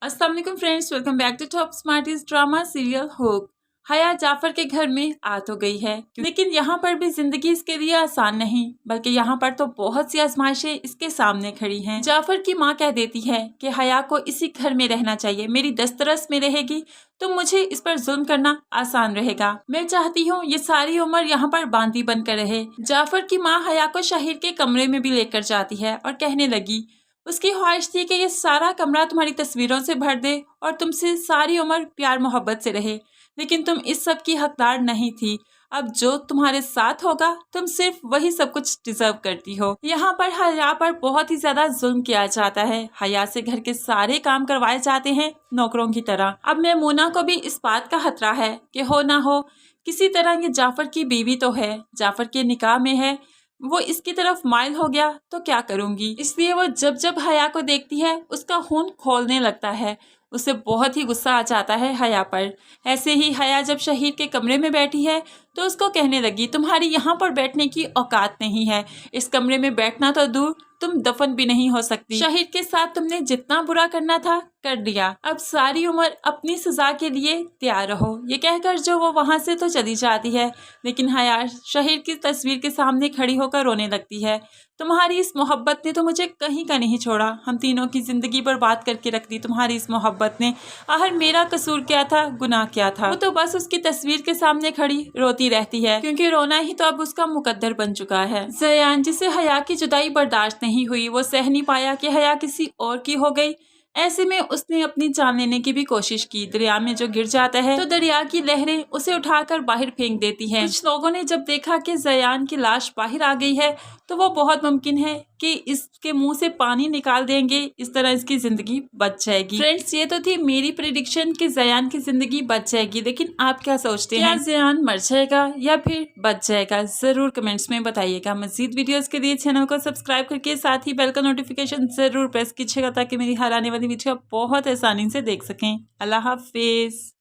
अस्सलाम वालेकुम friends, welcome back to Top Smarties drama serial Hook. Haya Jafar के घर में आ तो गई है, लेकिन यहाँ पर भी जिंदगी इसके लिए आसान नहीं, बल्कि यहाँ पर तो बहुत सी आजमाइशें इसके सामने खड़ी हैं। जाफर की माँ कह देती है कि हया को इसी घर में रहना चाहिए, मेरी दस्तरस में रहेगी तो मुझे इस पर जुल्म करना आसान रहेगा। मैं चाहती हूँ ये सारी उम्र यहाँ पर बांदी बनकर रहे। जाफर की माँ हया को शाहिर के कमरे में भी लेकर जाती है और कहने लगी, उसकी ख्वाहिश थी कि ये सारा कमरा तुम्हारी तस्वीरों से भर दे और तुमसे सारी उम्र प्यार मोहब्बत से रहे, लेकिन तुम इस सब की हकदार नहीं थी। अब जो तुम्हारे साथ होगा तुम सिर्फ वही सब कुछ डिजर्व करती हो। यहाँ पर हया पर बहुत ही ज्यादा जुल्म किया जाता है। हया से घर के सारे काम करवाए जाते हैं नौकरों की तरह। अब मैमूना को भी इस बात का खतरा है कि हो ना हो किसी तरह ये जाफर की बीवी तो है, जाफर के निकाह में है, वो इसकी तरफ माइल हो गया तो क्या करूंगी। इसलिए वो जब जब हया को देखती है उसका खून खोलने लगता है। उसे बहुत ही गुस्सा आ जाता है हया पर। ऐसे ही हया जब शहीद के कमरे में बैठी है तो उसको कहने लगी, तुम्हारी यहाँ पर बैठने की औकात नहीं है, इस कमरे में बैठना तो दूर तुम दफन भी नहीं हो सकती। शहीद के साथ तुमने जितना बुरा करना था कर दिया, अब सारी उम्र अपनी सजा के लिए तैयार रहो। ये कहकर जो वो वहां से तो चली जाती है, लेकिन हया शहीद की तस्वीर के सामने खड़ी होकर रोने लगती है। तुम्हारी इस मोहब्बत ने तो मुझे कहीं का नहीं छोड़ा, हम तीनों की जिंदगी बर्बाद करके रख दी तुम्हारी इस मोहब्बत ने। आखिर मेरा कसूर क्या था, गुनाह क्या था। वो तो बस उसकी तस्वीर के सामने खड़ी रोती रहती है, क्योंकि रोना ही तो अब उसका मुकद्दर बन चुका है। ज़यान जिसे हया की जुदाई बर्दाश्त नहीं हुई, वो सह नहीं पाया कि हया किसी और की हो गई। ऐसे में उसने अपनी जान लेने की भी कोशिश की। दरिया में जो गिर जाता है तो दरिया की लहरें उसे उठाकर बाहर फेंक देती हैं। कुछ लोगों ने जब देखा कि ज़यान की लाश बाहर आ गई है तो वो बहुत मुमकिन है कि इसके मुंह से पानी निकाल देंगे, इस तरह इसकी जिंदगी बच जाएगी। फ्रेंड्स, ये तो थी मेरी प्रेडिक्शन कि ज़यान की जिंदगी बच जाएगी, लेकिन आप क्या सोचते हैं? ज़यान मर जाएगा या फिर बच जाएगा? जरूर कमेंट्स में बताइएगा। मजीद वीडियोस के लिए चैनल को सब्सक्राइब करके साथ ही बेल का नोटिफिकेशन जरूर प्रेस कीजिएगा, ताकि मेरी हर आने वाली वीडियो आप बहुत आसानी से देख सकें। अल्लाह हाफिज।